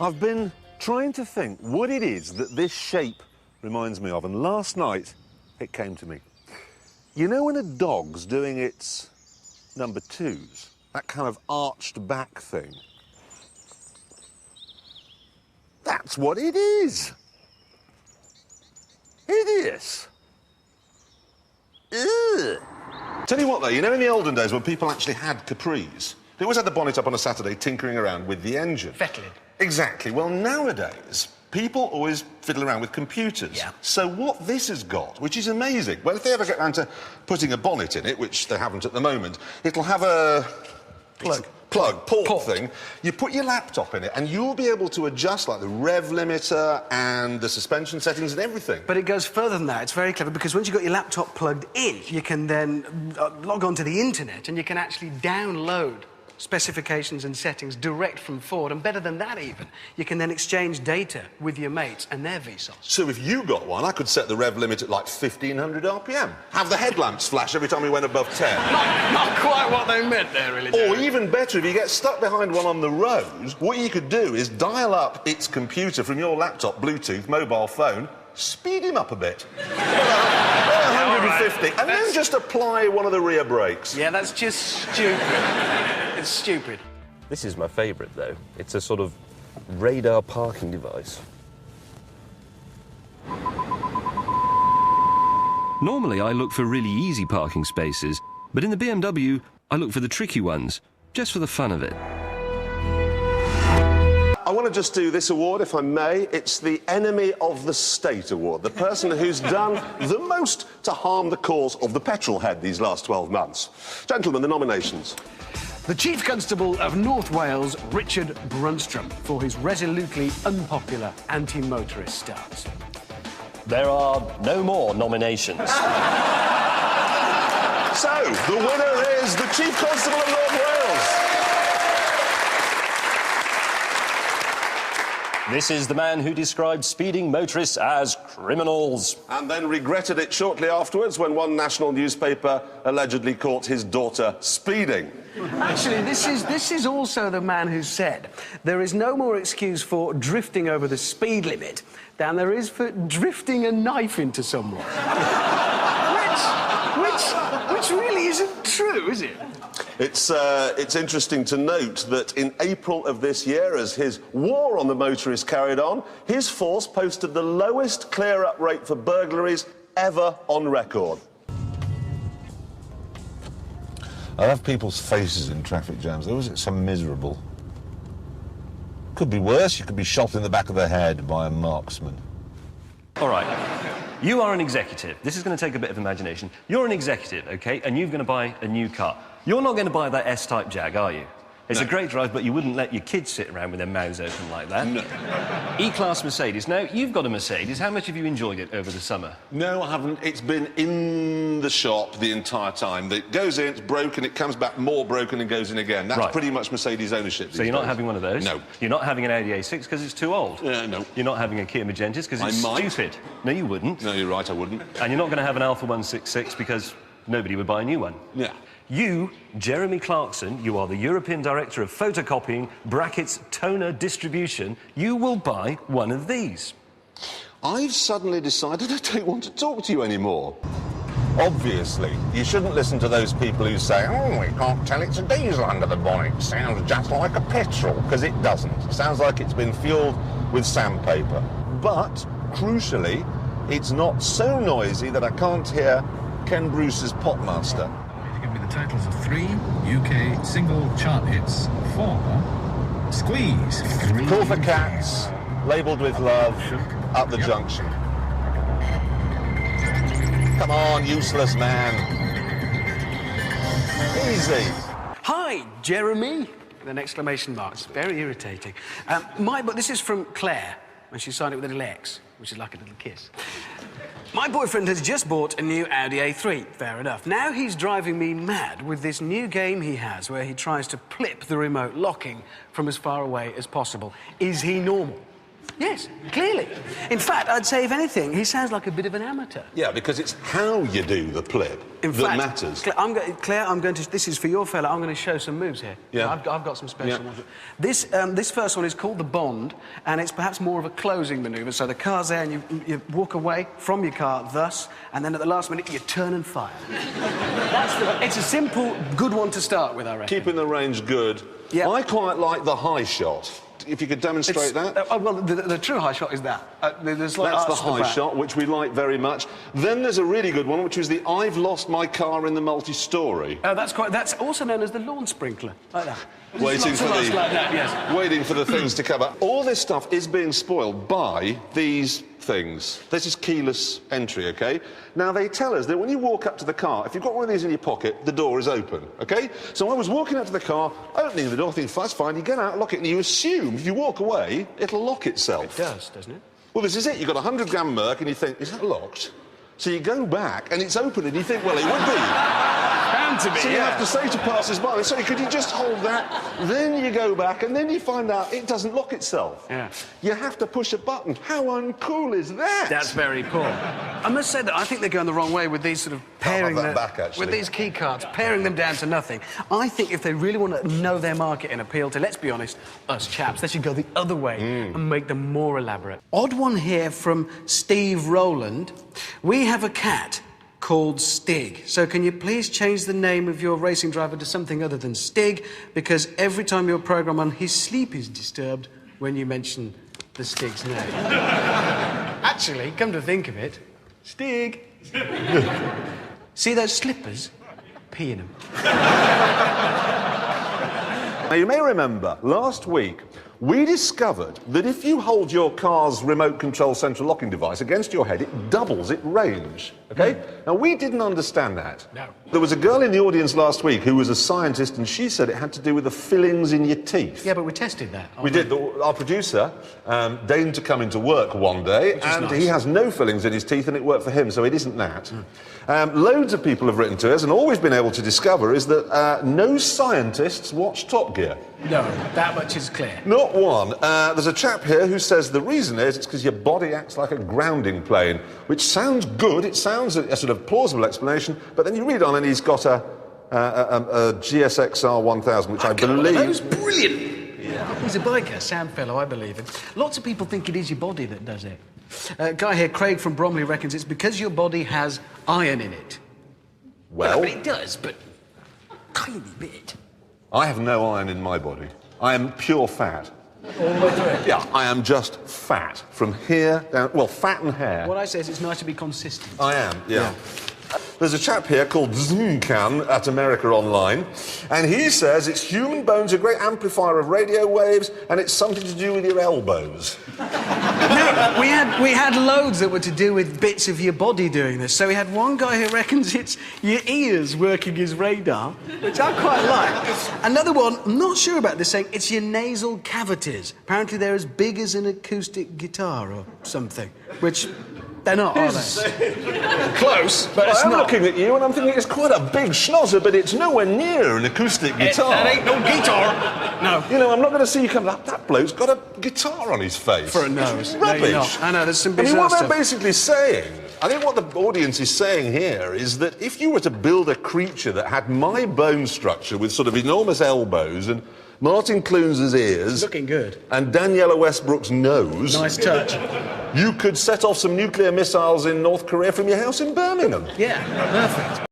I've been trying to think what it is that this shape reminds me of, and last night it came to me. You know when a dog's doing its number twos, that kind of arched back thing? That's what it is. Hideous. Ugh. Tell you what, though, you know in the olden days when people actually had capris, they always had the bonnet up on a Saturday tinkering around with the engine. Fettling. Exactly. Well, nowadays, people always fiddle around with computers. Yeah. So what this has got, which is amazing, well, if they ever get round to putting a bonnet in it, which they haven't at the moment, it'll have a... port thing. You put your laptop in it and you'll be able to adjust like the rev limiter and the suspension settings and everything. But it goes further than that. It's very clever because once you've got your laptop plugged in, you can then log onto the internet and you can actually download specifications and settings direct from Ford, and better than that even, you can then exchange data with your mates and their Vsauce. So if you got one, I could set the rev limit at like 1500 RPM. Have the headlamps flash every time we went above 10. Not quite what they meant there, really. Or even better, if you get stuck behind one on the road, what you could do is dial up its computer from your laptop, Bluetooth, mobile phone, speed him up a bit. 150, and then just apply one of the rear brakes. Yeah, that's just stupid. It's stupid. This is my favourite, though. It's a sort of radar parking device. Normally, I look for really easy parking spaces, but in the BMW, I look for the tricky ones, just for the fun of it. I want to just do this award, if I may. It's the Enemy of the State award, the person who's done the most to harm the cause of the petrol head these last 12 months. Gentlemen, the nominations. The Chief Constable of North Wales, Richard Brunstrom, for his resolutely unpopular anti-motorist stance. There are no more nominations. So, the winner is the Chief Constable of North Wales. This is the man who described speeding motorists as criminals. And then regretted it shortly afterwards when one national newspaper allegedly caught his daughter speeding. Actually, this is also the man who said there is no more excuse for drifting over the speed limit than there is for drifting a knife into someone. which really isn't true, is it? It's interesting to note that in April of this year, as his war on the motorists carried on, his force posted the lowest clear-up rate for burglaries ever on record. I love people's faces in traffic jams. They're always so miserable. Could be worse. You could be shot in the back of the head by a marksman. All right. You are an executive. This is going to take a bit of imagination. You're an executive, OK, and you're going to buy a new car. You're not going to buy that S-Type Jag, are you? It's a great drive, but you wouldn't let your kids sit around with their mouths open like that. No. E-Class Mercedes. Now, you've got a Mercedes. How much have you enjoyed it over the summer? No, I haven't. It's been in the shop the entire time. It goes in, it's broken, it comes back more broken and goes in again. That's pretty much Mercedes ownership. So you're not having one of those? No. You're not having an Audi A6 because it's too old? No. You're not having a Kia Magentis because it's stupid? No, you wouldn't. No, you're right, I wouldn't. And you're not going to have an Alpha 166 because nobody would buy a new one? Yeah. You, J.May Clarkson, you are the European Director of Photocopying, brackets, toner distribution. You will buy one of these. I've suddenly decided I don't want to talk to you anymore. Obviously, you shouldn't listen to those people who say, oh, we can't tell it's a diesel under the bonnet. Sounds just like a petrol, because it doesn't. It sounds like it's been fueled with sandpaper. But, crucially, it's not so noisy that I can't hear Ken Bruce's Popmaster. Give me the titles of 3 UK single chart hits. 4 Squeeze. 3 Call for Cats, labelled with love, at the junction. Come on, useless man. Easy. Hi, Jeremy! With an exclamation mark. It's very irritating. But this is from Claire, when she signed it with a little X, which is like a little kiss. My boyfriend has just bought a new Audi A3. Fair enough. Now he's driving me mad with this new game he has where he tries to plip the remote locking from as far away as possible. Is he normal? Yes, clearly. In fact, I'd say, if anything, he sounds like a bit of an amateur. Yeah, because it's how you do the flip that matters. Claire, I'm going to... This is for your fella. I'm going to show some moves here. Yeah. I've got some special ones. This first one is called the Bond, and it's perhaps more of a closing manoeuvre. So the car's there, and you walk away from your car, thus, and then at the last minute, you turn and fire. It's a simple, good one to start with, I reckon. Keeping the range good. Yeah. I quite like the high shot. If you could demonstrate that. Well, the true high shot is that. That's the high shot, which we like very much. Then there's a really good one, which is the I've lost my car in the multi-story. That's also known as the lawn sprinkler, like that. Waiting for like that, yes. Waiting for the things to come up. All this stuff is being spoiled by these things. This is keyless entry, OK? Now, they tell us that when you walk up to the car, if you've got one of these in your pocket, the door is open, OK? So I was walking up to the car, opening the door, thinking, that's fine, you get out, lock it, and you assume if you walk away, it'll lock itself. It does, doesn't it? Well, this is it. You've got 100 gram Merc, and you think, is that locked? So you go back, and it's open, and you think, well, it would be. Bound to be, So you have to say to passers-by, sorry, could you just hold that? Then you go back, and then you find out it doesn't lock itself. Yeah. You have to push a button. How uncool is that? That's very cool. I must say that I think they're going the wrong way with these sort of pairing that back, actually. with these key cards, paring them down to nothing. I think if they really want to know their market and appeal to, let's be honest, us chaps, they should go the other way and make them more elaborate. Odd one here from Steve Rowland. We have a cat called Stiiig. So can you please change the name of your racing driver to something other than Stiiig? Because every time your programme on his sleep is disturbed when you mention the Stiig's name. Actually, come to think of it, Stiiig. See those slippers? Pee in them. Now, you may remember, last week, we discovered that if you hold your car's remote control central locking device against your head, it doubles its range, OK? Now, we didn't understand that. No. There was a girl in the audience last week who was a scientist, and she said it had to do with the fillings in your teeth. Yeah, but we tested that. We did. Our producer deigned to come into work one day, and nice. he has no fillings in his teeth, and it worked for him, so it isn't that. Loads of people have written to us, and all we've been able to discover is that no scientists watch Top Gear. No, that much is clear. Not one. There's a chap here who says the reason is it's because your body acts like a grounding plane, which sounds good. It sounds a sort of plausible explanation, but then you read on and he's got a GSXR 1000, which I believe... That was brilliant. Yeah. He's a biker, sound fellow, I believe him. Lots of people think it is your body that does it. Guy here, Craig from Bromley, reckons it's because your body has iron in it. Well, But it does, but tiny bit. I have no iron in my body. I am pure fat. All the way through it. Yeah, I am just fat from here down. Well, fat and hair. What I say is it's nice to be consistent. I am, yeah. There's a chap here called Zmkan at America Online, and he says it's human bones, a great amplifier of radio waves, and it's something to do with your elbows. No, we had loads that were to do with bits of your body doing this. So we had one guy who reckons it's your ears working his radar, which I quite like. Another one, I'm not sure about this, saying it's your nasal cavities. Apparently they're as big as an acoustic guitar or something, which they're not, are they? Close, but it's I'm not. looking at you and I'm thinking it's quite a big schnozzer, but it's nowhere near an acoustic guitar. That ain't no guitar. No. You know, I'm not going to see you come up. That bloke's got a guitar on his face. For a nose. It's No, rubbish. you're not. I know, there's some I mean, bizarre what they're stuff. basically saying, I think what the audience is saying here is that if you were to build a creature that had my bone structure with sort of enormous elbows and Martin Clunes' ears... Looking good. ...and Daniela Westbrook's nose... Nice touch. ...you could set off some nuclear missiles in North Korea from your house in Birmingham. Yeah, perfect.